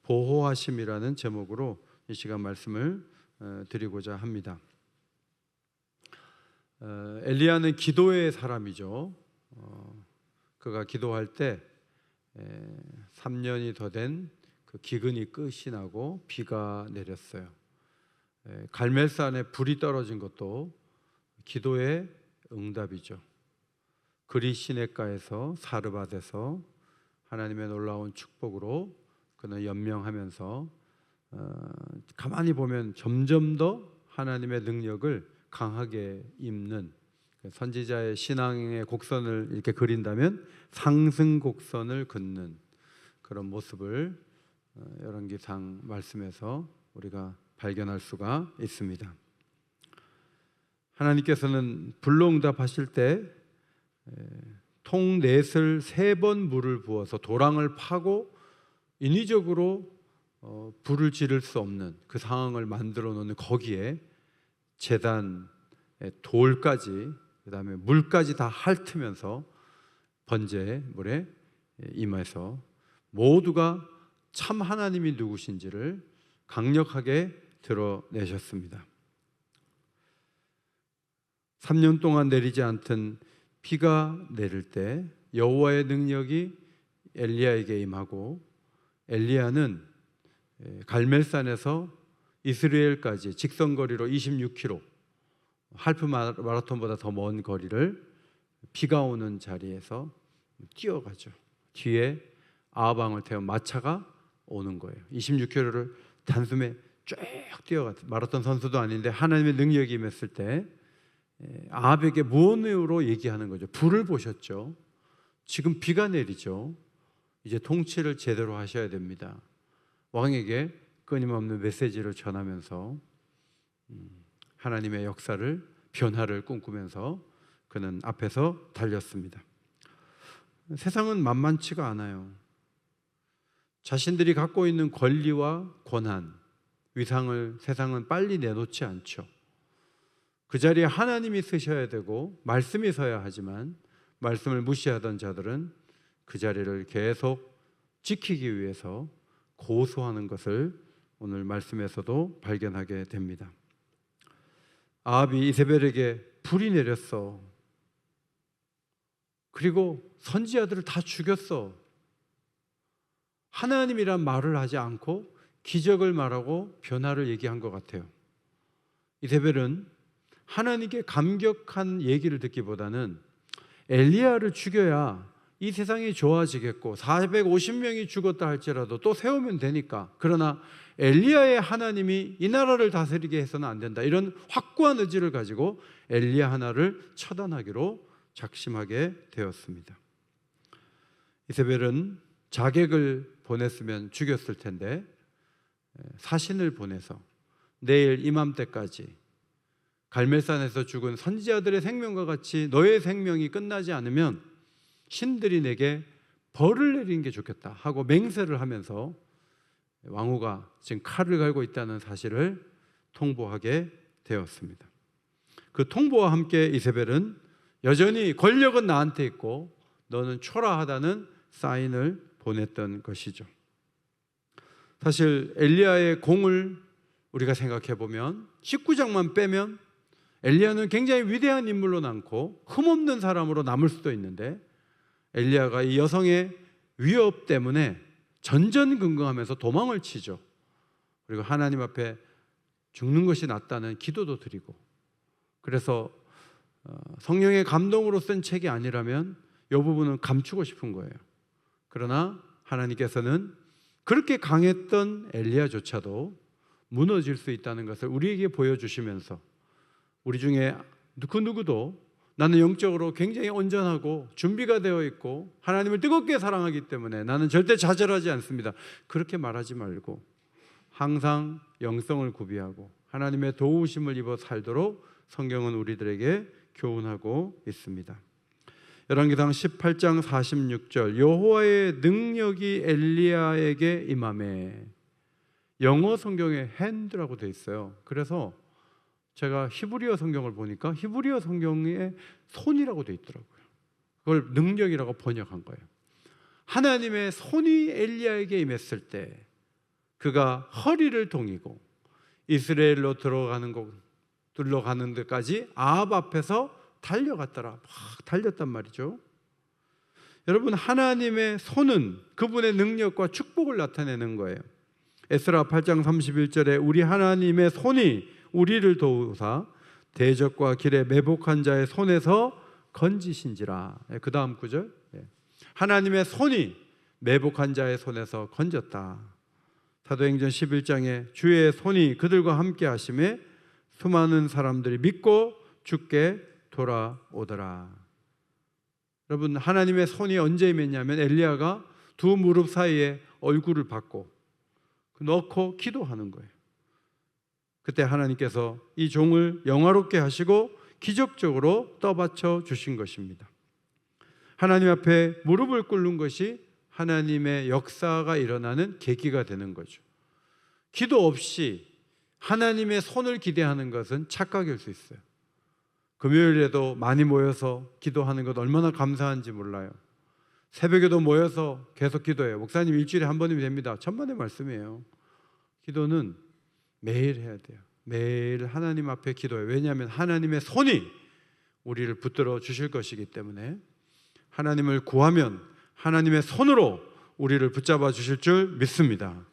보호하심이라는 제목으로 이 시간 말씀을 드리고자 합니다. 엘리야는 기도의 사람이죠. 그가 기도할 때 3년이 더 된 그 기근이 끝이 나고 비가 내렸어요. 갈멜산에 불이 떨어진 것도 기도의 응답이죠. 그리 시냇가에서 사르밧에서 하나님의 놀라운 축복으로 그는 연명하면서 가만히 보면 점점 더 하나님의 능력을 강하게 입는, 선지자의 신앙의 곡선을 이렇게 그린다면 상승 곡선을 긋는 그런 모습을 열왕기상 말씀에서 우리가 발견할 수가 있습니다. 하나님께서는 불로응답하실 때 통넷을 3번 물을 부어서 도랑을 파고 인위적으로 불을 지를 수 없는 그 상황을 만들어 놓는, 거기에 제단 돌까지 그다음에 물까지 다 핥으면서 번제물에 임해서 모두가 참 하나님이 누구신지를 강력하게 드러내셨습니다. 3년 동안 내리지 않던 비가 내릴 때 여호와의 능력이 엘리야에게 임하고, 엘리야는 갈멜산에서 이스라엘까지 직선거리로 26km, 할프 마라톤보다 더 먼 거리를 비가 오는 자리에서 뛰어가죠. 뒤에 아방을 태운 마차가 오는 거예요. 26km를 단숨에 쭉 뛰어갔어요. 마라톤 선수도 아닌데 하나님의 능력이 임했을 때 아합에게 무언으로 얘기하는 거죠. 불을 보셨죠. 지금 비가 내리죠. 이제 통치를 제대로 하셔야 됩니다. 왕에게 끊임없는 메시지를 전하면서 하나님의 역사를, 변화를 꿈꾸면서 그는 앞에서 달렸습니다. 세상은 만만치가 않아요. 자신들이 갖고 있는 권리와 권한, 위상을 세상은 빨리 내놓지 않죠. 그 자리에 하나님이 서셔야 되고 말씀이 서야 하지만, 말씀을 무시하던 자들은 그 자리를 계속 지키기 위해서 고소하는 것을 오늘 말씀에서도 발견하게 됩니다. 아합이 이세벨에게 불이 내렸어. 그리고 선지자들을 다 죽였어. 하나님이란 말을 하지 않고 기적을 말하고 변화를 얘기한 것 같아요. 이세벨은 하나님께 감격한 얘기를 듣기보다는 엘리야를 죽여야 이 세상이 좋아지겠고 450명이 죽었다 할지라도 또 세우면 되니까, 그러나 엘리야의 하나님이 이 나라를 다스리게 해서는 안 된다, 이런 확고한 의지를 가지고 엘리야 하나를 처단하기로 작심하게 되었습니다. 이세벨은 자객을 보냈으면 죽였을 텐데 사신을 보내서 내일 이맘때까지 갈멜산에서 죽은 선지자들의 생명과 같이 너의 생명이 끝나지 않으면 신들이 내게 벌을 내리는 게 좋겠다 하고 맹세를 하면서 왕후가 지금 칼을 갈고 있다는 사실을 통보하게 되었습니다. 그 통보와 함께 이세벨은 여전히 권력은 나한테 있고 너는 초라하다는 사인을 보냈던 것이죠. 사실 엘리야의 공을 우리가 생각해 보면 19장만 빼면 엘리야는 굉장히 위대한 인물로 남고 흠없는 사람으로 남을 수도 있는데, 엘리야가 이 여성의 위협 때문에 전전긍긍하면서 도망을 치죠. 그리고 하나님 앞에 죽는 것이 낫다는 기도도 드리고, 그래서 성령의 감동으로 쓴 책이 아니라면 이 부분은 감추고 싶은 거예요. 그러나 하나님께서는 그렇게 강했던 엘리야조차도 무너질 수 있다는 것을 우리에게 보여주시면서, 우리 중에 그 누구도 나는 영적으로 굉장히 온전하고 준비가 되어 있고 하나님을 뜨겁게 사랑하기 때문에 나는 절대 좌절하지 않습니다, 그렇게 말하지 말고 항상 영성을 구비하고 하나님의 도우심을 입어 살도록 성경은 우리들에게 교훈하고 있습니다. 열왕기상 18장 46절, 여호와의 능력이 엘리야에게 임하매. 영어 성경에 hand라고 되어 있어요. 그래서 제가 히브리어 성경을 보니까 히브리어 성경에 손이라고 되어 있더라고요. 그걸 능력이라고 번역한 거예요. 하나님의 손이 엘리야에게 임했을 때 그가 허리를 동이고 이스라엘로 들어가는 데까지 아합 앞에서 달려갔더라. 막 달렸단 말이죠. 여러분, 하나님의 손은 그분의 능력과 축복을 나타내는 거예요. 에스라 8장 31절에 우리 하나님의 손이 우리를 도우사 대적과 길에 매복한 자의 손에서 건지신지라. 그 다음 구절, 하나님의 손이 매복한 자의 손에서 건졌다. 사도행전 11장에 주의 손이 그들과 함께 하심에 수많은 사람들이 믿고 주께 돌아오더라. 여러분, 하나님의 손이 언제 임했냐면 엘리야가 두 무릎 사이에 얼굴을 받고 넣고 기도하는 거예요. 그때 하나님께서 이 종을 영화롭게 하시고 기적적으로 떠받쳐 주신 것입니다. 하나님 앞에 무릎을 꿇는 것이 하나님의 역사가 일어나는 계기가 되는 거죠. 기도 없이 하나님의 손을 기대하는 것은 착각일 수 있어요. 금요일에도 많이 모여서 기도하는 것 얼마나 감사한지 몰라요. 새벽에도 모여서 계속 기도해요. 목사님 일주일에 한 번이면 됩니다. 천만의 말씀이에요. 기도는 매일 해야 돼요. 매일 하나님 앞에 기도해요. 왜냐하면 하나님의 손이 우리를 붙들어 주실 것이기 때문에 하나님을 구하면 하나님의 손으로 우리를 붙잡아 주실 줄 믿습니다.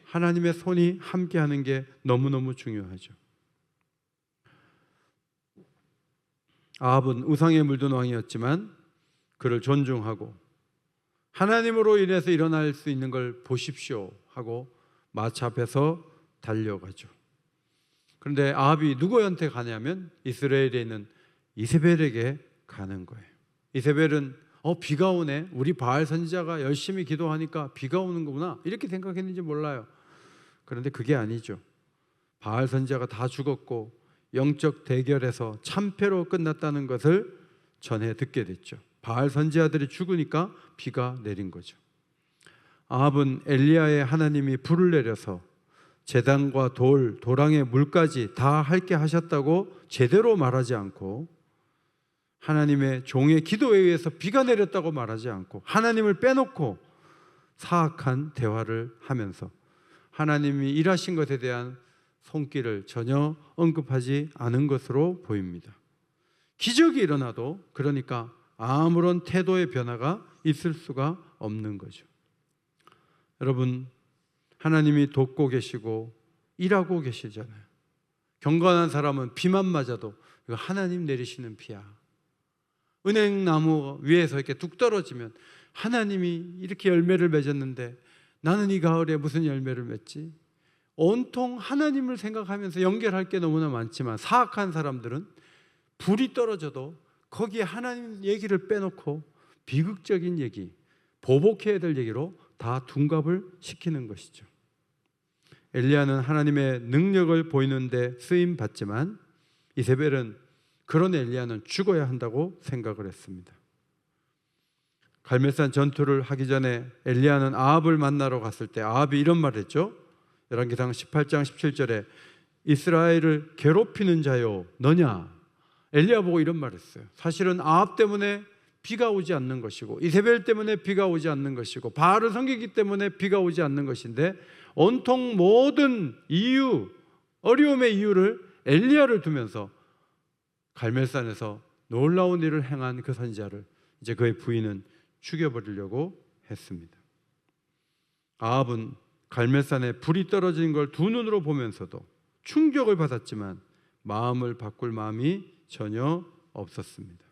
하나님의 손이 함께하는 게 너무너무 중요하죠. 아합은 우상에 물든 왕이었지만 그를 존중하고 하나님으로 인해서 일어날 수 있는 걸 보십시오 하고 마차 앞에서 달려가죠. 그런데 아합이 누구한테 가냐면 이스라엘에 있는 이세벨에게 가는 거예요. 이세벨은 비가 오네, 우리 바알 선지자가 열심히 기도하니까 비가 오는 거구나 이렇게 생각했는지 몰라요. 그런데 그게 아니죠. 바알 선지자가 다 죽었고 영적 대결에서 참패로 끝났다는 것을 전해 듣게 됐죠. 바알 선지자들이 죽으니까 비가 내린 거죠. 아합은 엘리야의 하나님이 불을 내려서 제단과 도랑의 물까지 다 할게 하셨다고 제대로 말하지 않고 하나님의 종의 기도에 의해서 비가 내렸다고 말하지 않고 하나님을 빼놓고 사악한 대화를 하면서 하나님이 일하신 것에 대한 손길을 전혀 언급하지 않은 것으로 보입니다. 기적이 일어나도 그러니까 아무런 태도의 변화가 있을 수가 없는 거죠. 여러분, 하나님이 돕고 계시고 일하고 계시잖아요. 경건한 사람은 비만 맞아도 이거 하나님 내리시는 비야. 은행나무 위에서 이렇게 뚝 떨어지면 하나님이 이렇게 열매를 맺었는데 나는 이 가을에 무슨 열매를 맺지? 온통 하나님을 생각하면서 연결할 게 너무나 많지만 사악한 사람들은 불이 떨어져도 거기에 하나님 얘기를 빼놓고 비극적인 얘기, 보복해야 될 얘기로 다 둔갑을 시키는 것이죠. 엘리야는 하나님의 능력을 보이는데 쓰임 받지만 이세벨은 그런 엘리야는 죽어야 한다고 생각을 했습니다. 갈멜산 전투를 하기 전에 엘리야는 아합을 만나러 갔을 때 아합이 이런 말을 했죠. 열왕기상 18장 17절에 이스라엘을 괴롭히는 자요 너냐. 엘리야 보고 이런 말을 했어요. 사실은 아합 때문에 비가 오지 않는 것이고 이세벨 때문에 비가 오지 않는 것이고 바알을 섬기기 때문에 비가 오지 않는 것인데 온통 모든 이유, 어려움의 이유를 엘리야를 두면서 갈멜산에서 놀라운 일을 행한 그 선지자를 이제 그의 부인은 죽여버리려고 했습니다. 아합은 갈멜산에 불이 떨어진 걸 두 눈으로 보면서도 충격을 받았지만 마음을 바꿀 마음이 전혀 없었습니다.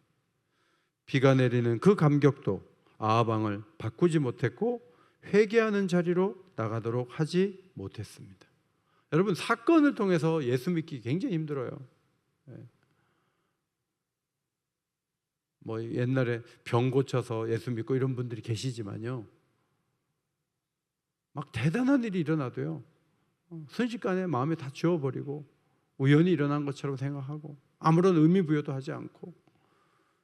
비가 내리는 그 감격도 아합 왕을 바꾸지 못했고 회개하는 자리로 나가도록 하지 못했습니다. 여러분, 사건을 통해서 예수 믿기 굉장히 힘들어요. 뭐 옛날에 병 고쳐서 예수 믿고 이런 분들이 계시지만요, 막 대단한 일이 일어나도요 순식간에 마음에 다 지워버리고 우연히 일어난 것처럼 생각하고 아무런 의미 부여도 하지 않고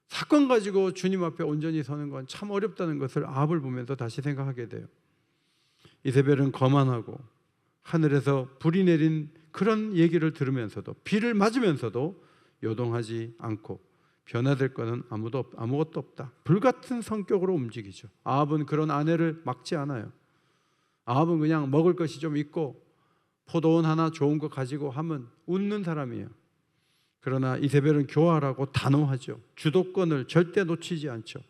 사건 가지고 주님 앞에 온전히 서는 건 참 어렵다는 것을 아합을 보면서 다시 생각하게 돼요. 이세벨은 거만하고 하늘에서 불이 내린 그런 얘기를 들으면서도 비를 맞으면서도 요동하지 않고 변화될 것은 아무것도 없다. 불같은 성격으로 움직이죠. 아합은 그런 아내를 막지 않아요. 아합은 그냥 먹을 것이 좀 있고 포도원 하나 좋은 거 가지고 하면 웃는 사람이에요. 그러나 이세벨은 교활하고 단호하죠. 주도권을 절대 놓치지 않죠.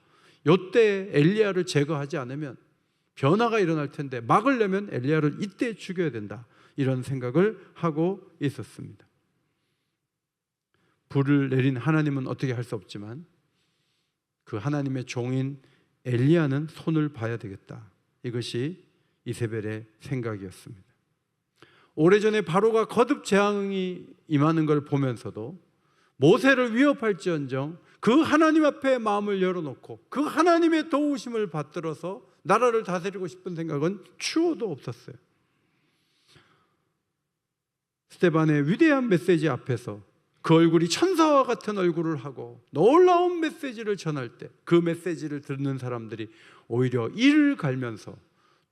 이때 엘리야를 제거하지 않으면 변화가 일어날 텐데 막으려면 엘리야를 이때 죽여야 된다, 이런 생각을 하고 있었습니다. 불을 내린 하나님은 어떻게 할 수 없지만 그 하나님의 종인 엘리야는 손을 봐야 되겠다. 이것이 이세벨의 생각이었습니다. 오래전에 바로가 거듭 재앙이 임하는 걸 보면서도 모세를 위협할지언정 그 하나님 앞에 마음을 열어놓고 그 하나님의 도우심을 받들어서 나라를 다스리고 싶은 생각은 추호도 없었어요. 스데반의 위대한 메시지 앞에서 그 얼굴이 천사와 같은 얼굴을 하고 놀라운 메시지를 전할 때 그 메시지를 듣는 사람들이 오히려 이를 갈면서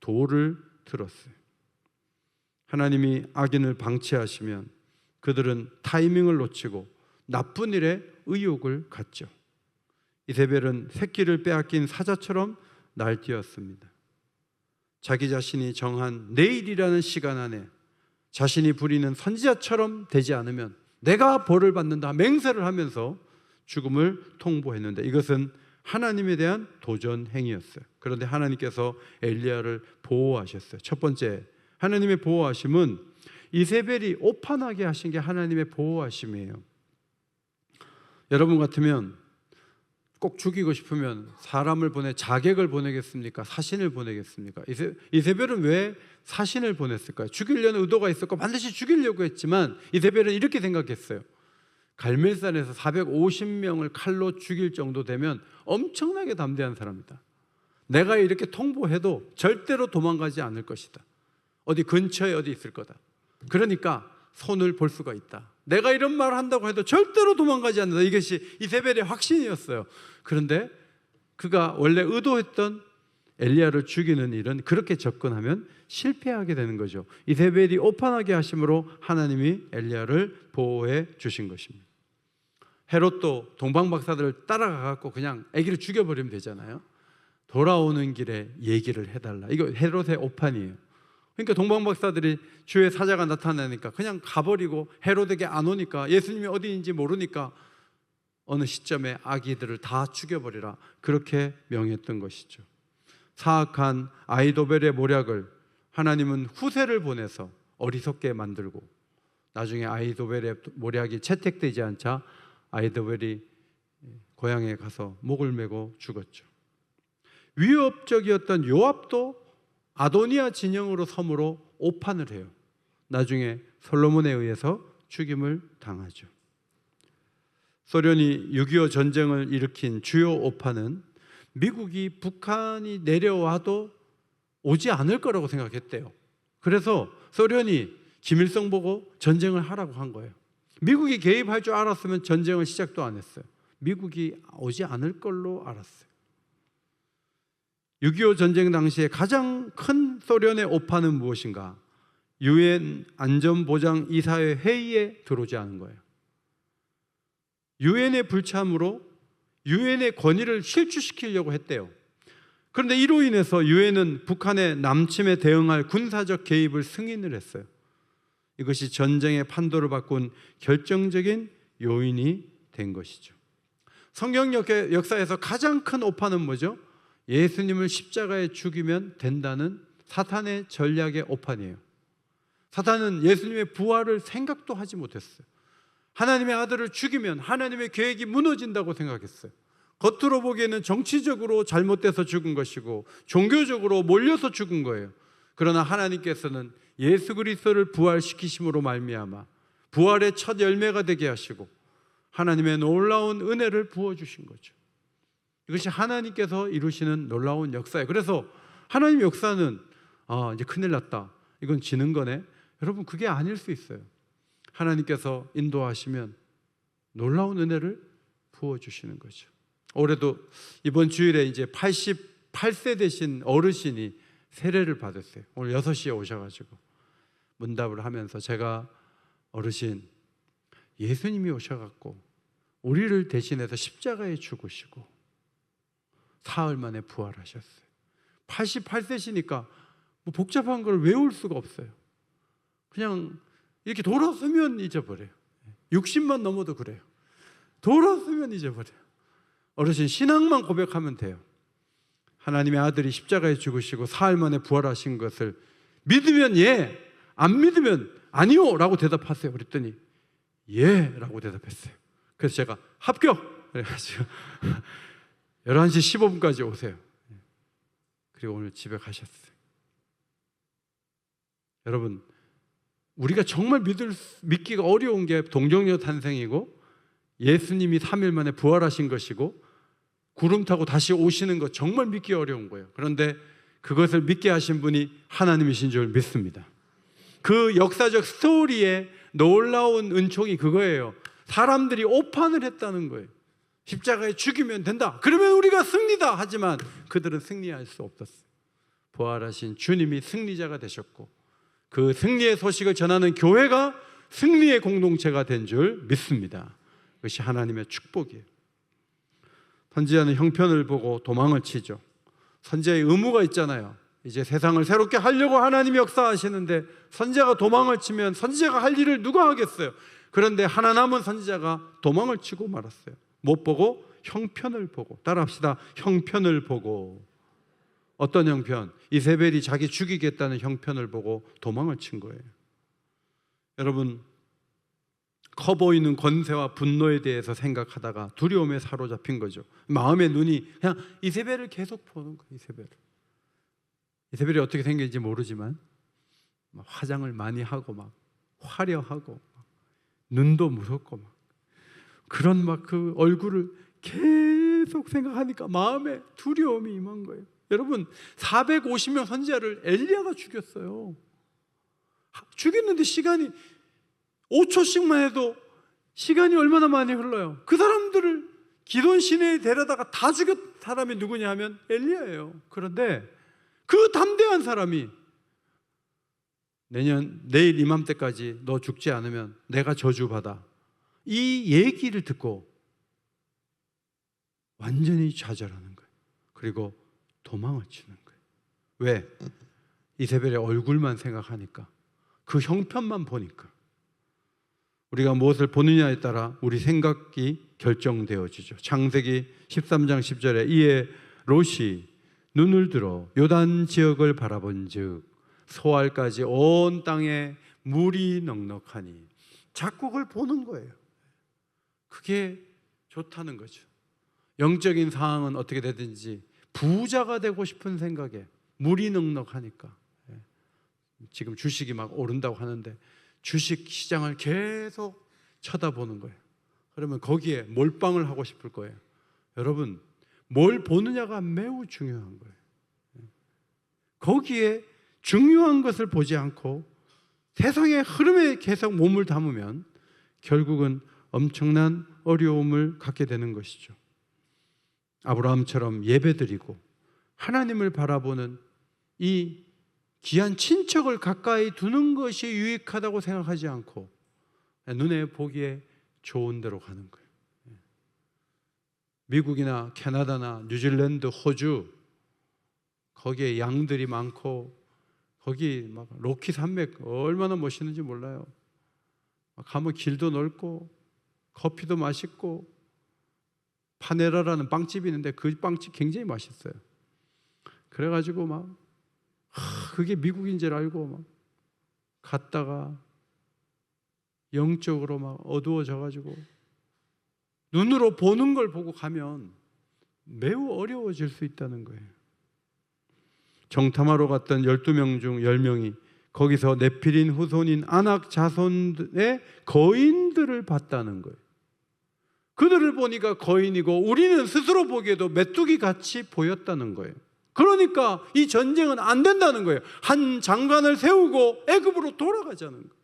돌을 들었어요. 하나님이 악인을 방치하시면 그들은 타이밍을 놓치고 나쁜 일에 의욕을 갖죠. 이세벨은 새끼를 빼앗긴 사자처럼 날뛰었습니다. 자기 자신이 정한 내일이라는 시간 안에 자신이 부리는 선지자처럼 되지 않으면 내가 벌을 받는다 맹세를 하면서 죽음을 통보했는데 이것은 하나님에 대한 도전 행위였어요. 그런데 하나님께서 엘리야를 보호하셨어요. 첫 번째, 하나님의 보호하심은 이세벨이 오판하게 하신 게 하나님의 보호하심이에요. 여러분 같으면 꼭 죽이고 싶으면 사람을 자객을 보내겠습니까? 사신을 보내겠습니까? 이세벨은 왜 사신을 보냈을까요? 죽이려는 의도가 있었고 반드시 죽이려고 했지만 이세벨은 이렇게 생각했어요. 갈멜산에서 450명을 칼로 죽일 정도 되면 엄청나게 담대한 사람이다. 내가 이렇게 통보해도 절대로 도망가지 않을 것이다. 어디 근처에 어디 있을 거다. 그러니까 손을 볼 수가 있다. 내가 이런 말을 한다고 해도 절대로 도망가지 않는다. 이것이 이세벨의 확신이었어요. 그런데 그가 원래 의도했던 엘리야를 죽이는 일은 그렇게 접근하면 실패하게 되는 거죠. 이세벨이 오판하게 하심으로 하나님이 엘리야를 보호해 주신 것입니다. 헤롯도 동방박사들을 따라가갖고 그냥 아기를 죽여버리면 되잖아요. 돌아오는 길에 얘기를 해달라. 이거 헤롯의 오판이에요. 그러니까 동방박사들이 주의 사자가 나타나니까 그냥 가버리고 헤롯에게 안 오니까 예수님이 어디인지 모르니까 어느 시점에 아기들을 다 죽여버리라, 그렇게 명했던 것이죠. 사악한 아히도벨의 모략을 하나님은 후세를 보내서 어리석게 만들고 나중에 아히도벨의 모략이 채택되지 않자 아히도벨이 고향에 가서 목을 메고 죽었죠. 위협적이었던 요압도 아도니아 진영으로 섬으로 오판을 해요. 나중에 솔로몬에 의해서 죽임을 당하죠. 소련이 6.25 전쟁을 일으킨 주요 오판은 미국이 북한이 내려와도 오지 않을 거라고 생각했대요. 그래서 소련이 김일성 보고 전쟁을 하라고 한 거예요. 미국이 개입할 줄 알았으면 전쟁을 시작도 안 했어요. 미국이 오지 않을 걸로 알았어요. 6.25 전쟁 당시에 가장 큰 소련의 오판은 무엇인가? 유엔 안전보장이사회 회의에 들어오지 않은 거예요. 유엔의 불참으로 유엔의 권위를 실추시키려고 했대요. 그런데 이로 인해서 유엔은 북한의 남침에 대응할 군사적 개입을 승인을 했어요. 이것이 전쟁의 판도를 바꾼 결정적인 요인이 된 것이죠. 성경 역사에서 가장 큰 오판은 뭐죠? 예수님을 십자가에 죽이면 된다는 사탄의 전략의 오판이에요. 사탄은 예수님의 부활을 생각도 하지 못했어요. 하나님의 아들을 죽이면 하나님의 계획이 무너진다고 생각했어요. 겉으로 보기에는 정치적으로 잘못돼서 죽은 것이고 종교적으로 몰려서 죽은 거예요. 그러나 하나님께서는 예수 그리스도를 부활시키심으로 말미암아 부활의 첫 열매가 되게 하시고 하나님의 놀라운 은혜를 부어주신 거죠. 이것이 하나님께서 이루시는 놀라운 역사예요. 그래서 하나님 역사는 이제 큰일 났다, 이건 지는 거네, 여러분 그게 아닐 수 있어요. 하나님께서 인도하시면 놀라운 은혜를 부어주시는 거죠. 올해도 이번 주일에 이제 88세 되신 어르신이 세례를 받았어요. 오늘 6시에 오셔가지고 문답을 하면서 제가 어르신, 예수님이 오셔갖고 우리를 대신해서 십자가에 죽으시고 사흘 만에 부활하셨어요. 88세시니까 뭐 복잡한 걸 외울 수가 없어요. 그냥 이렇게 돌아서면 잊어버려요. 60만 넘어도 그래요. 돌아서면 잊어버려요. 어르신 신앙만 고백하면 돼요. 하나님의 아들이 십자가에 죽으시고 사흘 만에 부활하신 것을 믿으면 예, 안 믿으면 아니요 라고 대답하세요. 그랬더니 예 라고 대답했어요. 그래서 제가 합격! 그래가지고 11시 15분까지 오세요. 그리고 오늘 집에 가셨어요. 여러분, 우리가 정말 믿기가 어려운 게 동정녀 탄생이고 예수님이 3일 만에 부활하신 것이고 구름 타고 다시 오시는 것 정말 믿기 어려운 거예요. 그런데 그것을 믿게 하신 분이 하나님이신 줄 믿습니다. 그 역사적 스토리의 놀라운 은총이 그거예요. 사람들이 오판을 했다는 거예요. 십자가에 죽이면 된다. 그러면 우리가 승리다. 하지만 그들은 승리할 수 없었어요. 부활하신 주님이 승리자가 되셨고 그 승리의 소식을 전하는 교회가 승리의 공동체가 된 줄 믿습니다. 그것이 하나님의 축복이에요. 선지자는 형편을 보고 도망을 치죠. 선지자의 의무가 있잖아요. 이제 세상을 새롭게 하려고 하나님이 역사하시는데 선지자가 도망을 치면 선지자가 할 일을 누가 하겠어요? 그런데 하나 남은 선지자가 도망을 치고 말았어요. 못 보고 형편을 보고. 따라합시다. 형편을 보고. 어떤 형편? 이세벨이 자기 죽이겠다는 형편을 보고 도망을 친 거예요. 여러분, 커 보이는 권세와 분노에 대해서 생각하다가 두려움에 사로잡힌 거죠. 마음의 눈이 그냥 이세벨을 계속 보는 거예요. 이세벨이 어떻게 생겼는지 모르지만 막 화장을 많이 하고 막 화려하고 막 눈도 무섭고 막 그런 막 그 얼굴을 계속 생각하니까 마음에 두려움이 임한 거예요. 여러분, 450명 선지자를 엘리야가 죽였어요. 죽였는데 시간이 5초씩만 해도 시간이 얼마나 많이 흘러요. 그 사람들을 기돈 시내에 데려다가 다 죽였 사람이 누구냐 하면 엘리야예요. 그런데 그 담대한 사람이 내일 이맘때까지 너 죽지 않으면 내가 저주받아. 이 얘기를 듣고 완전히 좌절하는 거예요. 그리고 도망을 치는 거예요. 왜? 이세벨의 얼굴만 생각하니까, 그 형편만 보니까. 우리가 무엇을 보느냐에 따라 우리 생각이 결정되어지죠. 창세기 13장 10절에 이에 롯이 눈을 들어 요단 지역을 바라본즉 소알까지 온 땅에 물이 넉넉하니. 자꾸 그걸 보는 거예요. 그게 좋다는 거죠. 영적인 상황은 어떻게 되든지 부자가 되고 싶은 생각에 물이 넉넉하니까. 지금 주식이 막 오른다고 하는데 주식 시장을 계속 쳐다보는 거예요. 그러면 거기에 몰빵을 하고 싶을 거예요. 여러분, 뭘 보느냐가 매우 중요한 거예요. 거기에 중요한 것을 보지 않고 세상의 흐름에 계속 몸을 담으면 결국은 엄청난 어려움을 갖게 되는 것이죠. 아브라함처럼 예배드리고 하나님을 바라보는 이 귀한 친척을 가까이 두는 것이 유익하다고 생각하지 않고 눈에 보기에 좋은 데로 가는 거예요. 미국이나 캐나다나 뉴질랜드, 호주, 거기에 양들이 많고 거기 막 로키 산맥 얼마나 멋있는지 몰라요. 가면 길도 넓고 커피도 맛있고 파네라라는 빵집이 있는데 그 빵집 굉장히 맛있어요. 그래가지고 막 그게 미국인 줄 알고 막 갔다가 영적으로 막 어두워져가지고 눈으로 보는 걸 보고 가면 매우 어려워질 수 있다는 거예요. 정탐하러 갔던 12명 중 10명이 거기서 네피린 후손인 아낙 자손의 거인들을 봤다는 거예요. 그들을 보니까 거인이고 우리는 스스로 보기에도 메뚜기 같이 보였다는 거예요. 그러니까 이 전쟁은 안 된다는 거예요. 한 장관을 세우고 애굽으로 돌아가자는 거예요.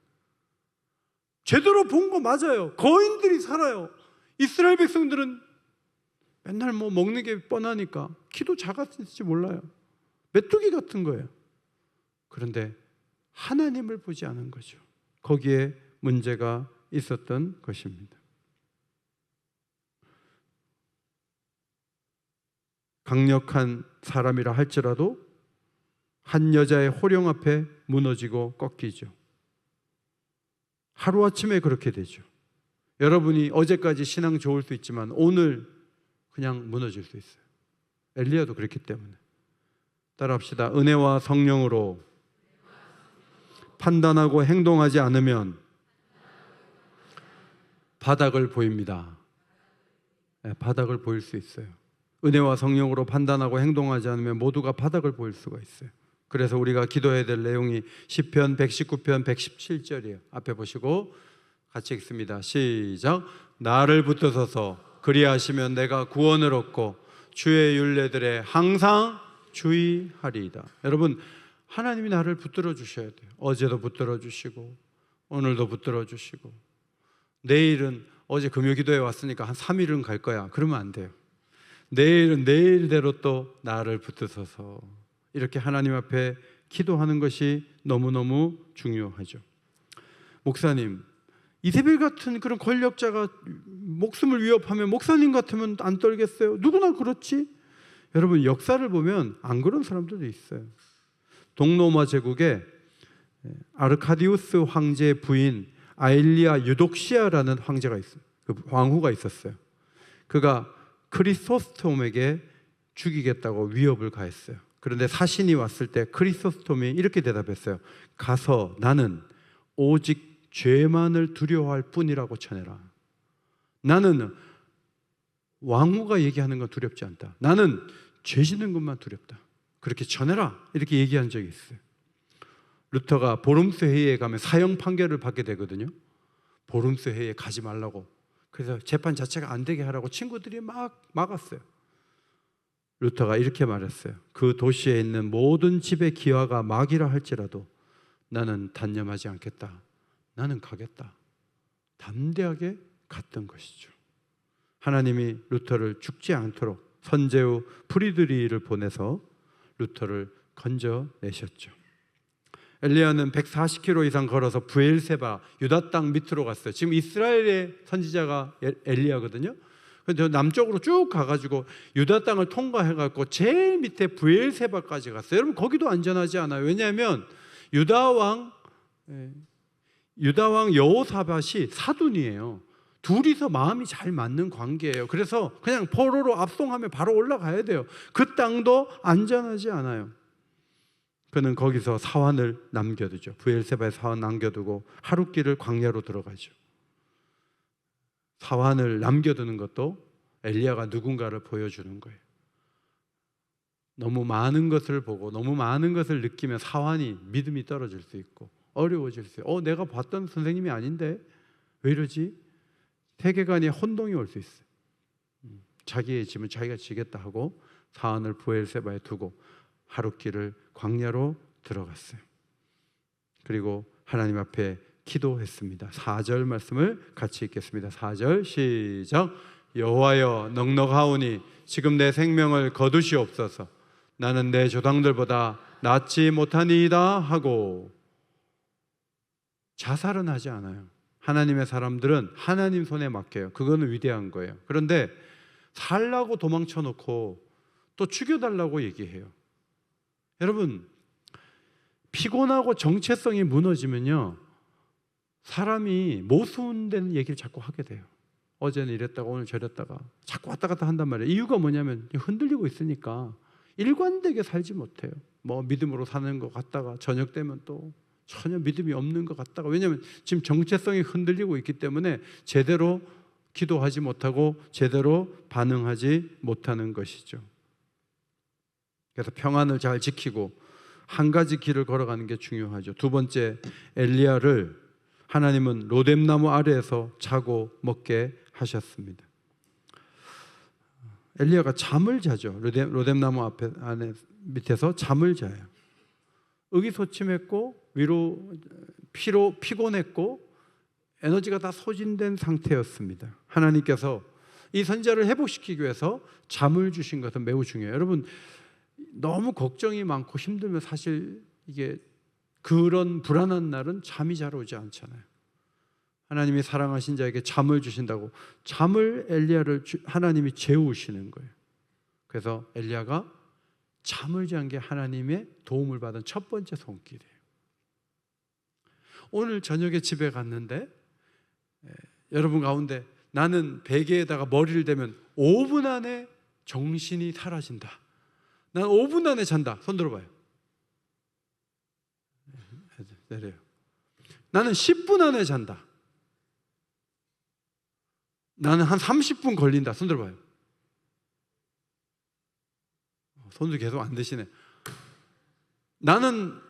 제대로 본 거 맞아요. 거인들이 살아요. 이스라엘 백성들은 맨날 뭐 먹는 게 뻔하니까 키도 작았을지 몰라요. 메뚜기 같은 거예요. 그런데 하나님을 보지 않은 거죠. 거기에 문제가 있었던 것입니다. 강력한 사람이라 할지라도 한 여자의 호령 앞에 무너지고 꺾이죠. 하루아침에 그렇게 되죠. 여러분이 어제까지 신앙 좋을 수 있지만 오늘 그냥 무너질 수 있어요. 엘리야도 그렇기 때문에. 따라합시다. 은혜와 성령으로 판단하고 행동하지 않으면 바닥을 보입니다. 네, 바닥을 보일 수 있어요. 은혜와 성령으로 판단하고 행동하지 않으면 모두가 바닥을 보일 수가 있어요. 그래서 우리가 기도해야 될 내용이 시편 119편 117절이에요. 앞에 보시고 같이 읽습니다. 시작. 나를 붙드소서. 그리하시면 내가 구원을 얻고 주의 율례들에 항상 주의하리이다. 여러분, 하나님이 나를 붙들어 주셔야 돼요. 어제도 붙들어 주시고 오늘도 붙들어 주시고, 내일은 어제 금요기도에 왔으니까 한 3일은 갈 거야, 그러면 안 돼요. 내일은 내일대로 또 나를 붙드소서. 이렇게 하나님 앞에 기도하는 것이 너무너무 중요하죠. 목사님, 이세벨 같은 그런 권력자가 목숨을 위협하면 목사님 같으면 안 떨겠어요? 누구나 그렇지. 여러분, 역사를 보면 안 그런 사람들도 있어요. 동로마 제국에 아르카디우스 황제의 부인 아일리아 유독시아라는 황제가 있어요. 그 왕후가 있었어요. 그가 크리소스톰에게 죽이겠다고 위협을 가했어요. 그런데 사신이 왔을 때 크리소스톰이 이렇게 대답했어요. 가서 나는 오직 죄만을 두려워할 뿐이라고 전해라. 나는 왕후가 얘기하는 건 두렵지 않다. 나는 죄 짓는 것만 두렵다. 그렇게 전해라. 이렇게 얘기한 적이 있어요. 루터가 보름스 회의에 가면 사형 판결을 받게 되거든요. 보름스 회의에 가지 말라고. 그래서 재판 자체가 안 되게 하라고 친구들이 막 막았어요. 루터가 이렇게 말했어요. 그 도시에 있는 모든 집의 기와가 막이라 할지라도 나는 단념하지 않겠다. 나는 가겠다. 담대하게 갔던 것이죠. 하나님이 루터를 죽지 않도록 선제후 프리드리히를 보내서 루터를 건져내셨죠. 엘리야는 140km 이상 걸어서 브엘세바, 유다 땅 밑으로 갔어요. 지금 이스라엘의 선지자가 엘리야거든요. 그래서 남쪽으로 쭉 가가지고 유다 땅을 통과해갖고 제일 밑에 브엘세바까지 갔어요. 여러분, 거기도 안전하지 않아요. 왜냐하면 유다 왕 여호사밧이 사돈이에요. 둘이서 마음이 잘 맞는 관계예요. 그래서 그냥 포로로 압송하면 바로 올라가야 돼요. 그 땅도 안전하지 않아요. 그는 거기서 사환을 남겨두죠. 브엘세바에 사환 남겨두고 하룻길을 광야로 들어가죠. 사환을 남겨두는 것도 엘리야가 누군가를 보여주는 거예요. 너무 많은 것을 보고 너무 많은 것을 느끼면 사환이 믿음이 떨어질 수 있고 어려워질 수 있어요. 내가 봤던 선생님이 아닌데 왜 이러지? 세계관에 혼동이 올 수 있어요. 자기의 짐은 자기가 지겠다 하고 사환을 브엘세바에 두고 하룻길을 광야로 들어갔어요. 그리고 하나님 앞에 기도했습니다. 4절 말씀을 같이 읽겠습니다. 4절 시작. 여호와여, 넉넉하오니 지금 내 생명을 거두시옵소서. 나는 내 조상들보다 낫지 못하니이다 하고. 자살은 하지 않아요. 하나님의 사람들은 하나님 손에 맡겨요. 그거는 위대한 거예요. 그런데 살라고 도망쳐 놓고 또 죽여달라고 얘기해요. 여러분, 피곤하고 정체성이 무너지면요, 사람이 모순된 얘기를 자꾸 하게 돼요. 어제는 이랬다가 오늘 저랬다가 자꾸 왔다 갔다 한단 말이에요. 이유가 뭐냐면 흔들리고 있으니까 일관되게 살지 못해요. 믿음으로 사는 것 같다가 저녁 되면 또 전혀 믿음이 없는 것 같다가. 왜냐하면 지금 정체성이 흔들리고 있기 때문에 제대로 기도하지 못하고 제대로 반응하지 못하는 것이죠. 그래서 평안을 잘 지키고 한 가지 길을 걸어가는 게 중요하죠. 두 번째, 엘리야를 하나님은 로뎀나무 아래에서 자고 먹게 하셨습니다. 엘리야가 잠을 자죠. 로뎀나무 밑에서 잠을 자요. 의기소침했고 피곤했고 에너지가 다 소진된 상태였습니다. 하나님께서 이 선지자를 회복시키기 위해서 잠을 주신 것은 매우 중요해요. 여러분, 너무 걱정이 많고 힘들면 사실 이게 그런 불안한 날은 잠이 잘 오지 않잖아요. 하나님이 사랑하신 자에게 잠을 주신다고 잠을 하나님이 재우시는 거예요. 그래서 엘리야가 잠을 잔 게 하나님의 도움을 받은 첫 번째 손길이에요. 오늘 저녁에 집에 갔는데 여러분 가운데 나는 베개에다가 머리를 대면 5분 안에 정신이 사라진다, 난 5분 안에 잔다, 손 들어봐요. 내려요. 나는 10분 안에 잔다, 나는 한 30분 걸린다, 손 들어봐요. 손도 계속 안 드시네. 나는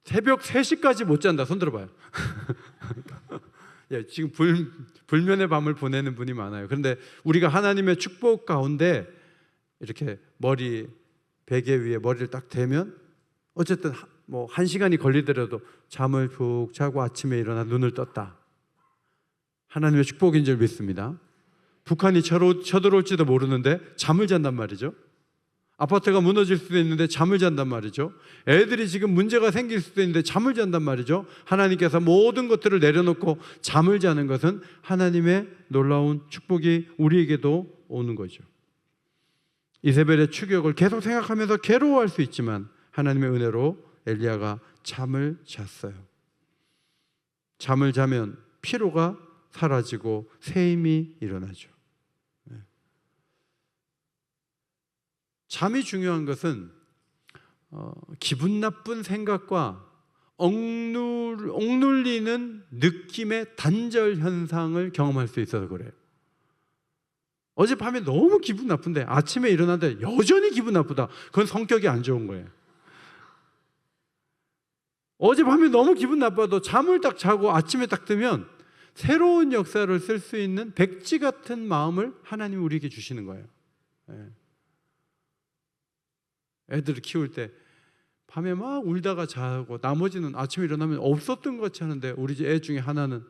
새벽 3시까지 못 잔다, 손 들어봐요. 예, 지금 불면의 밤을 보내는 분이 많아요. 그런데 우리가 하나님의 축복 가운데 이렇게 베개 위에 머리를 딱 대면 어쨌든 뭐 1시간이 걸리더라도 잠을 푹 자고 아침에 일어나 눈을 떴다, 하나님의 축복인 줄 믿습니다. 북한이 쳐들어올지도 모르는데 잠을 잔단 말이죠. 아파트가 무너질 수도 있는데 잠을 잔단 말이죠. 애들이 지금 문제가 생길 수도 있는데 잠을 잔단 말이죠. 하나님께서 모든 것들을 내려놓고 잠을 자는 것은 하나님의 놀라운 축복이 우리에게도 오는 거죠. 이세벨의 추격을 계속 생각하면서 괴로워할 수 있지만 하나님의 은혜로 엘리야가 잠을 잤어요. 잠을 자면 피로가 사라지고 새 힘이 일어나죠. 잠이 중요한 것은 기분 나쁜 생각과 억눌리는 느낌의 단절 현상을 경험할 수 있어서 그래요. 어젯밤에 너무 기분 나쁜데 아침에 일어났는데 여전히 기분 나쁘다, 그건 성격이 안 좋은 거예요. 어젯밤에 너무 기분 나빠도 잠을 딱 자고 아침에 딱 뜨면 새로운 역사를 쓸 수 있는 백지 같은 마음을 하나님이 우리에게 주시는 거예요. 애들을 키울 때 밤에 막 울다가 자고 나머지는 아침에 일어나면 없었던 것 같이 하는데 우리 집 애 중에 하나는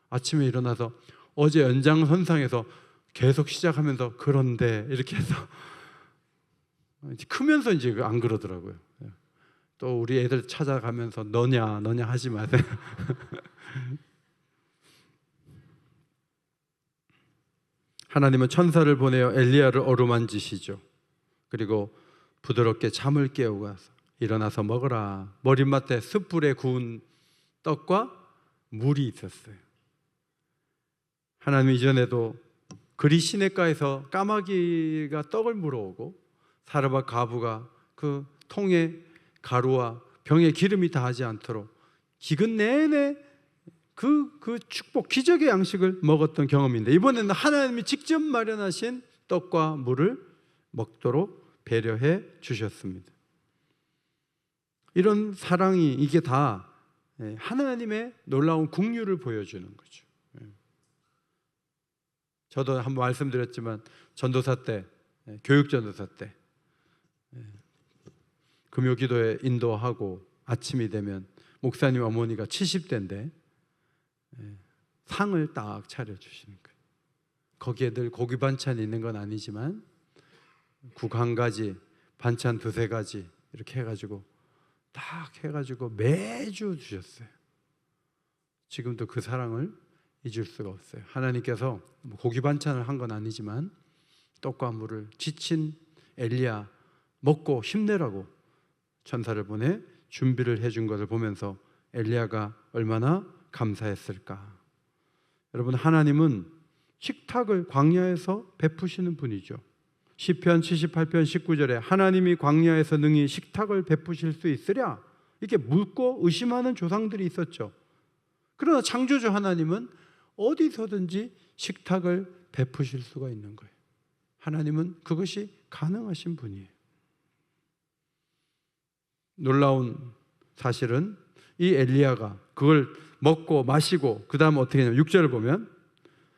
아침에 일어나서 어제 연장선상에서 계속 시작하면서 그런데 이렇게 해서 크면서 이제 안 그러더라고요. 또 우리 애들 찾아가면서 너냐 하지 마세요. 하나님은 천사를 보내어 엘리야를 어루만지시죠. 그리고 부드럽게 잠을 깨우고 가서 일어나서 먹어라. 머릿맡에 숯불에 구운 떡과 물이 있었어요. 하나님 이전에도 그리 시냇가에서 까마귀가 떡을 물어오고 사르밧 과부가 그 통에 가루와 병에 기름이 닿지 않도록 기근 내내 그 축복, 기적의 양식을 먹었던 경험인데 이번에는 하나님이 직접 마련하신 떡과 물을 먹도록 배려해 주셨습니다. 이런 사랑이 이게 다 하나님의 놀라운 긍휼을 보여주는 거죠. 저도 한번 말씀드렸지만 전도사 때, 교육 전도사 때 금요 기도에 인도하고 아침이 되면 목사님 어머니가 70대인데 상을 딱 차려주시는 거예요. 거기에 늘 고기 반찬이 있는 건 아니지만 국 한 가지, 반찬 두세 가지 이렇게 해가지고 딱 해가지고 매주 주셨어요. 지금도 그 사랑을 잊을 수가 없어요. 하나님께서 고기 반찬을 한 건 아니지만 떡과 물을 지친 엘리야 먹고 힘내라고 천사를 보내 준비를 해준 것을 보면서 엘리야가 얼마나 감사했을까. 여러분, 하나님은 식탁을 광야에서 베푸시는 분이죠. 시편 78편 19절에 하나님이 광야에서 능히 식탁을 베푸실 수 있으랴 이렇게 묻고 의심하는 조상들이 있었죠. 그러나 창조주 하나님은 어디서든지 식탁을 베푸실 수가 있는 거예요. 하나님은 그것이 가능하신 분이에요. 놀라운 사실은 이 엘리야가 그걸 먹고 마시고 그 다음 어떻게 했냐면 6절을 보면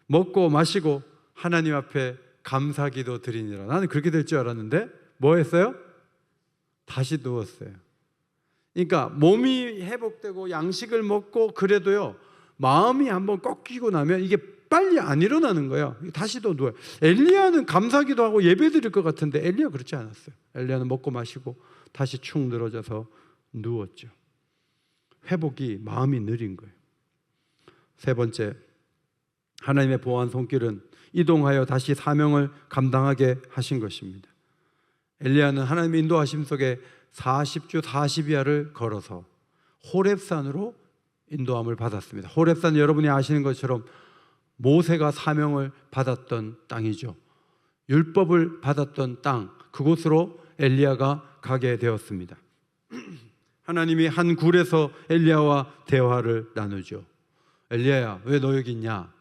먹고 마시고 하나님 앞에 감사기도 드리니라. 나는 그렇게 될 줄 알았는데 뭐 했어요? 다시 누웠어요. 그러니까 몸이 회복되고 양식을 먹고 그래도요 마음이 한번 꺾이고 나면 이게 빨리 안 일어나는 거예요. 다시 또 누워요. 엘리야는 감사기도 하고 예배 드릴 것 같은데 엘리야 그렇지 않았어요. 엘리야는 먹고 마시고 다시 축 늘어져서 누웠죠. 회복이 마음이 느린 거예요. 세 번째, 하나님의 보호한 손길은 이동하여 다시 사명을 감당하게 하신 것입니다. 엘리야는 하나님의 인도하심 속에 40주 40야를 걸어서 호렙산으로 인도함을 받았습니다. 호렙산 여러분이 아시는 것처럼 모세가 사명을 받았던 땅이죠. 율법을 받았던 땅, 그곳으로 엘리야가 가게 되었습니다. 하나님이 한 굴에서 엘리야와 대화를 나누죠. 엘리야야, 왜 너 여기 있냐?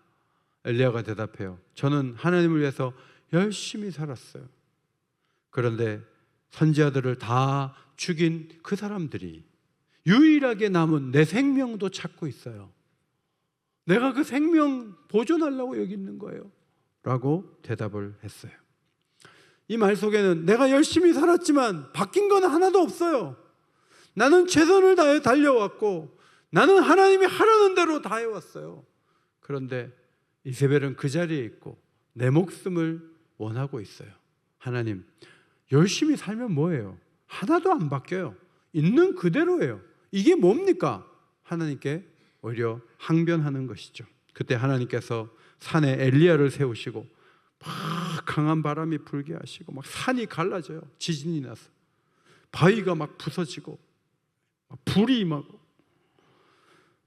엘리야가 대답해요. 저는 하나님을 위해서 열심히 살았어요. 그런데 선지자들을 다 죽인 그 사람들이 유일하게 남은 내 생명도 찾고 있어요. 내가 그 생명 보존하려고 여기 있는 거예요 라고 대답을 했어요. 이 말 속에는 내가 열심히 살았지만 바뀐 건 하나도 없어요. 나는 최선을 다해 달려왔고 나는 하나님이 하라는 대로 다 해왔어요. 그런데 이세벨은 그 자리에 있고 내 목숨을 원하고 있어요. 하나님, 열심히 살면 뭐예요? 하나도 안 바뀌어요. 있는 그대로예요. 이게 뭡니까? 하나님께 오히려 항변하는 것이죠. 그때 하나님께서 산에 엘리야를 세우시고 막 강한 바람이 불게 하시고 막 산이 갈라져요. 지진이 나서 바위가 막 부서지고 불이 임하고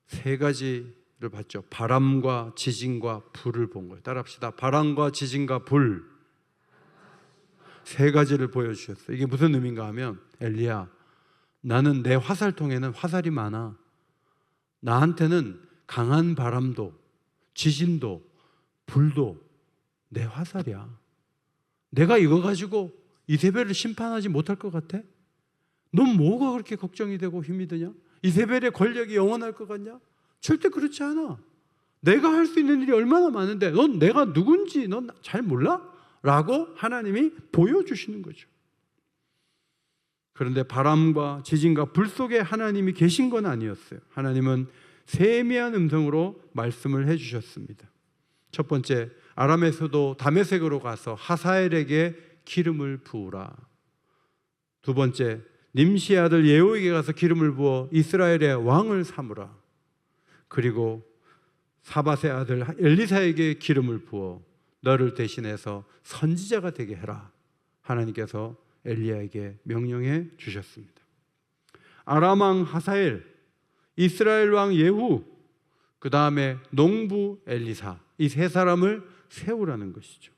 세 가지를 봤죠. 바람과 지진과 불을 본 거예요. 따라합시다. 바람과 지진과 불, 세 가지를 보여주셨어요. 이게 무슨 의미인가 하면, 엘리야, 나는 내 화살통에는 화살이 많아. 나한테는 강한 바람도 지진도 불도 내 화살이야. 내가 이거 가지고 이세벨을 심판하지 못할 것 같아? 넌 뭐가 그렇게 걱정이 되고 힘이 드냐? 이세벨의 권력이 영원할 것 같냐? 절대 그렇지 않아. 내가 할 수 있는 일이 얼마나 많은데 넌 내가 누군지 넌 잘 몰라? 라고 하나님이 보여주시는 거죠. 그런데 바람과 지진과 불 속에 하나님이 계신 건 아니었어요. 하나님은 세미한 음성으로 말씀을 해주셨습니다. 첫 번째, 아람에서도 다메섹으로 가서 하사엘에게 기름을 부으라. 두 번째, 님시의 아들 예후에게 가서 기름을 부어 이스라엘의 왕을 삼으라. 그리고 사밧의 아들 엘리사에게 기름을 부어 너를 대신해서 선지자가 되게 해라. 하나님께서 엘리야에게 명령해 주셨습니다. 아람 왕 하사엘, 이스라엘 왕 예후, 그 다음에 농부 엘리사, 이 세 사람을 세우라는 것이죠.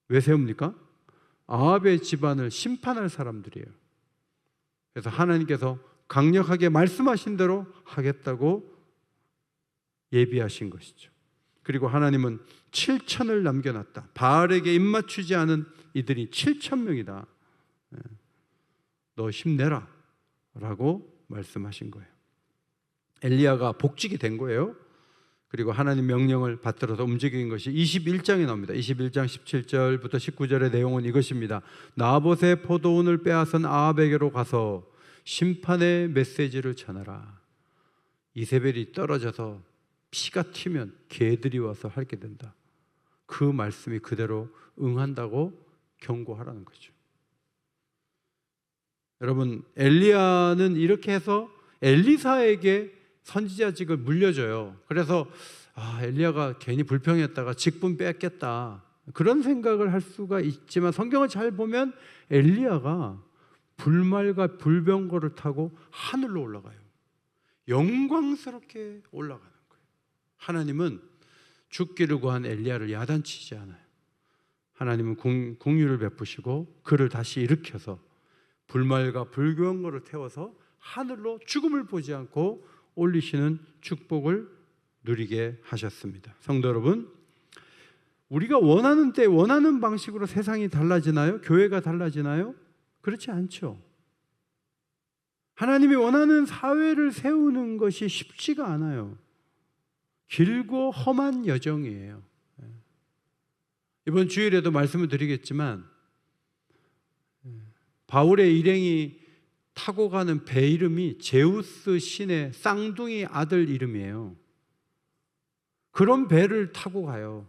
왜 세웁니까? 아합의 집안을 심판할 사람들이에요. 그래서 하나님께서 강력하게 말씀하신 대로 하겠다고 예비하신 것이죠. 그리고 하나님은 7천을 남겨놨다. 바알에게 입맞추지 않은 이들이 7,000명이다. 너 힘내라 라고 말씀하신 거예요. 엘리야가 복직이 된 거예요. 그리고 하나님 명령을 받들어서 움직인 것이 21장에 나옵니다. 21장 17절부터 19절의 내용은 이것입니다. 나봇의 포도원을 빼앗은 아합에게로 가서 심판의 메시지를 전하라. 이세벨이 떨어져서 피가 튀면 개들이 와서 핥게 된다. 그 말씀이 그대로 응한다고 경고하라는 거죠. 여러분, 엘리야는 이렇게 해서 엘리사에게 선지자직을 물려줘요. 그래서 엘리야가 괜히 불평했다가 직분 뺏겠다, 그런 생각을 할 수가 있지만 성경을 잘 보면 엘리야가 불말과 불병거를 타고 하늘로 올라가요. 영광스럽게 올라가는 거예요. 하나님은 죽기를 구한 엘리야를 야단치지 않아요. 하나님은 공유를 베푸시고 그를 다시 일으켜서 불말과 불병거를 태워서 하늘로 죽음을 보지 않고 올리시는 축복을 누리게 하셨습니다. 성도 여러분, 우리가 원하는 때 원하는 방식으로 세상이 달라지나요? 교회가 달라지나요? 그렇지 않죠. 하나님이 원하는 사회를 세우는 것이 쉽지가 않아요. 길고 험한 여정이에요. 이번 주일에도 말씀을 드리겠지만 바울의 일행이 타고 가는 배 이름이 제우스 신의 쌍둥이 아들 이름이에요. 그런 배를 타고 가요.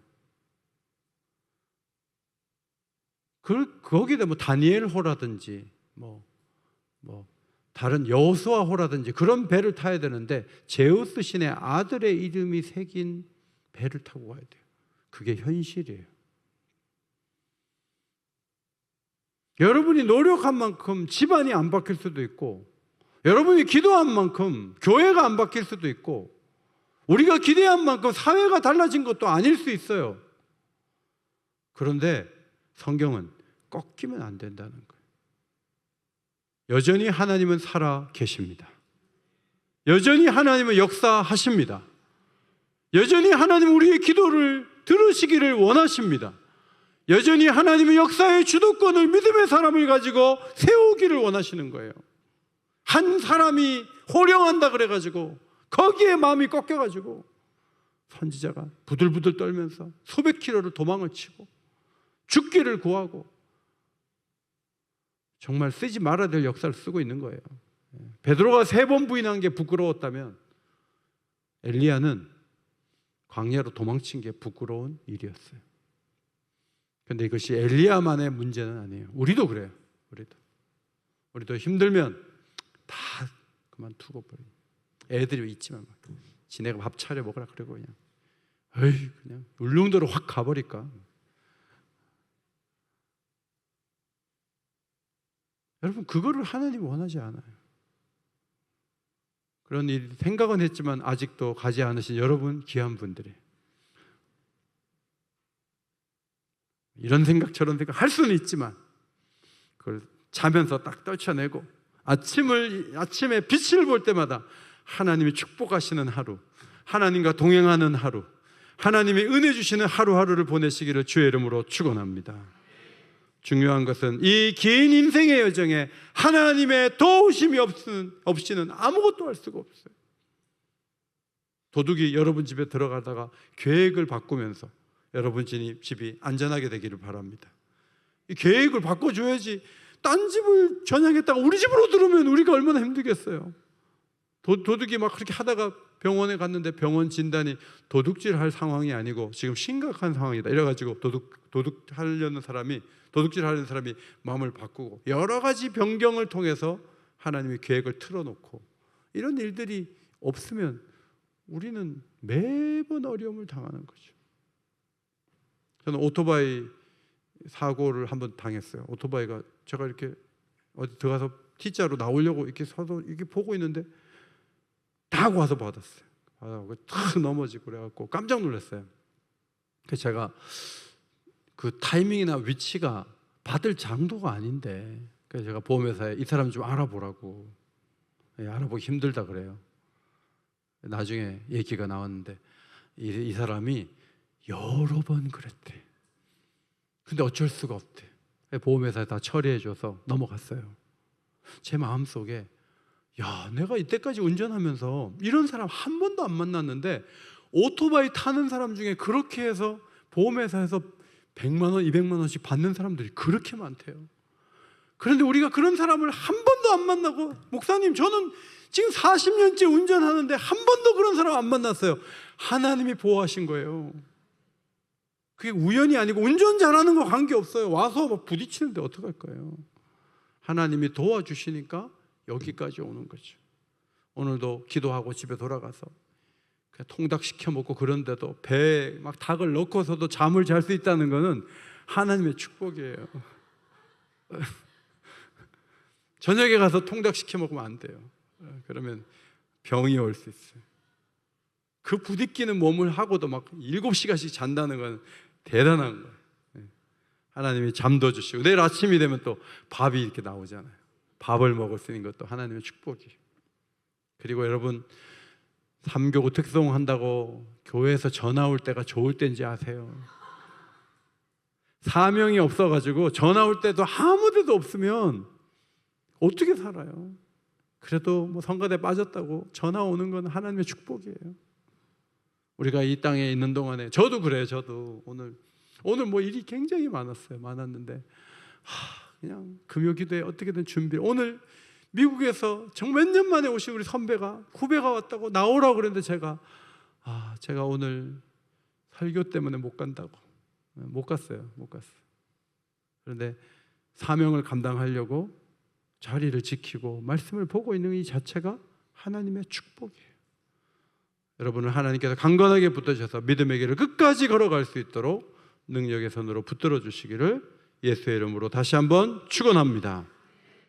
거기다 다니엘호라든지 다른 여호수아호라든지 그런 배를 타야 되는데 제우스 신의 아들의 이름이 새긴 배를 타고 가야 돼요. 그게 현실이에요. 여러분이 노력한 만큼 집안이 안 바뀔 수도 있고, 여러분이 기도한 만큼 교회가 안 바뀔 수도 있고, 우리가 기대한 만큼 사회가 달라진 것도 아닐 수 있어요. 그런데 성경은 꺾이면 안 된다는 거예요. 여전히 하나님은 살아 계십니다. 여전히 하나님은 역사하십니다. 여전히 하나님은 우리의 기도를 들으시기를 원하십니다. 여전히 하나님은 역사의 주도권을 믿음의 사람을 가지고 세우기를 원하시는 거예요. 한 사람이 호령한다 그래가지고 거기에 마음이 꺾여가지고 선지자가 부들부들 떨면서 수백 킬로를 도망을 치고 죽기를 구하고 정말 쓰지 말아야 될 역사를 쓰고 있는 거예요. 베드로가 3번 부인한 게 부끄러웠다면 엘리야는 광야로 도망친 게 부끄러운 일이었어요. 그런데 이것이 엘리야만의 문제는 아니에요. 우리도 그래요. 우리도 힘들면 다 그만두고 버려요. 애들이 있지만 지네가 밥 차려 먹으라 그러고 그냥 울릉도로 확 가버릴까. 여러분, 그거를 하나님이 원하지 않아요. 그런 일 생각은 했지만 아직도 가지 않으신 여러분, 귀한 분들이 이런 생각 저런 생각 할 수는 있지만 그걸 자면서 딱 떨쳐내고 아침에 빛을 볼 때마다 하나님이 축복하시는 하루, 하나님과 동행하는 하루, 하나님이 은혜 주시는 하루하루를 보내시기를 주의 이름으로 축원합니다. 중요한 것은 이 긴 인생의 여정에 하나님의 도우심이 없이는 아무것도 할 수가 없어요. 도둑이 여러분 집에 들어가다가 계획을 바꾸면서 여러분 집이 안전하게 되기를 바랍니다. 이 계획을 바꿔줘야지. 딴 집을 전향했다가 우리 집으로 들어오면 우리가 얼마나 힘들겠어요. 도둑이 막 그렇게 하다가 병원에 갔는데 병원 진단이 도둑질 할 상황이 아니고 지금 심각한 상황이다 이래가지고 도둑질 하려는 사람이 마음을 바꾸고 여러 가지 변경을 통해서 하나님의 계획을 틀어놓고 이런 일들이 없으면 우리는 매번 어려움을 당하는 거죠. 저는 오토바이 사고를 한번 당했어요. 오토바이가 제가 이렇게 어디 들어가서 T자로 나오려고 이렇게 서서 이렇게 보고 있는데 딱 와서 받았어요. 탁 넘어지고 그래갖고 깜짝 놀랐어요. 그래서 제가 그 타이밍이나 위치가 받을 장도가 아닌데, 그래서 제가 보험회사에 이 사람 좀 알아보라고. 알아보기 힘들다 그래요. 나중에 얘기가 나왔는데 이 사람이 여러 번 그랬대. 근데 어쩔 수가 없대. 보험회사에 다 처리해줘서 넘어갔어요. 제 마음속에 내가 이때까지 운전하면서 이런 사람 한 번도 안 만났는데 오토바이 타는 사람 중에 그렇게 해서 보험회사에서 100만 원, 200만 원씩 받는 사람들이 그렇게 많대요. 그런데 우리가 그런 사람을 한 번도 안 만나고, 목사님 저는 지금 40년째 운전하는데 한 번도 그런 사람 안 만났어요. 하나님이 보호하신 거예요. 그게 우연이 아니고 운전 잘하는 거 관계없어요. 와서 막 부딪히는데 어떡할 거예요. 하나님이 도와주시니까 여기까지 오는 거죠. 오늘도 기도하고 집에 돌아가서 그냥 통닭 시켜 먹고 그런데도 배에 막 닭을 넣고서도 잠을 잘 수 있다는 것은 하나님의 축복이에요. 저녁에 가서 통닭 시켜 먹으면 안 돼요. 그러면 병이 올 수 있어요. 그 부딪히는 몸을 하고도 막 7시간씩 잔다는 건 대단한 거예요. 하나님이 잠도 주시고 내일 아침이 되면 또 밥이 이렇게 나오잖아요. 밥을 먹을 수 있는 것도 하나님의 축복이에요. 그리고 여러분, 3교구 특송한다고 교회에서 전화 올 때가 좋을 때인지 아세요? 사명이 없어가지고 전화 올 때도 아무 데도 없으면 어떻게 살아요? 그래도 뭐 성가대 빠졌다고 전화 오는 건 하나님의 축복이에요. 우리가 이 땅에 있는 동안에 저도 그래요. 저도 오늘 뭐 일이 굉장히 많았는데 그냥 금요기도에 어떻게든 준비. 오늘 미국에서 정말 몇 년 만에 오신 우리 후배가 왔다고 나오라고 그랬는데 제가 오늘 설교 때문에 못 간다고 못 갔어요. 그런데 사명을 감당하려고 자리를 지키고 말씀을 보고 있는 이 자체가 하나님의 축복이에요. 여러분은 하나님께서 강건하게 붙드셔서 믿음의 길을 끝까지 걸어갈 수 있도록 능력의 손으로 붙들어 주시기를 예수의 이름으로 다시 한번 축원합니다.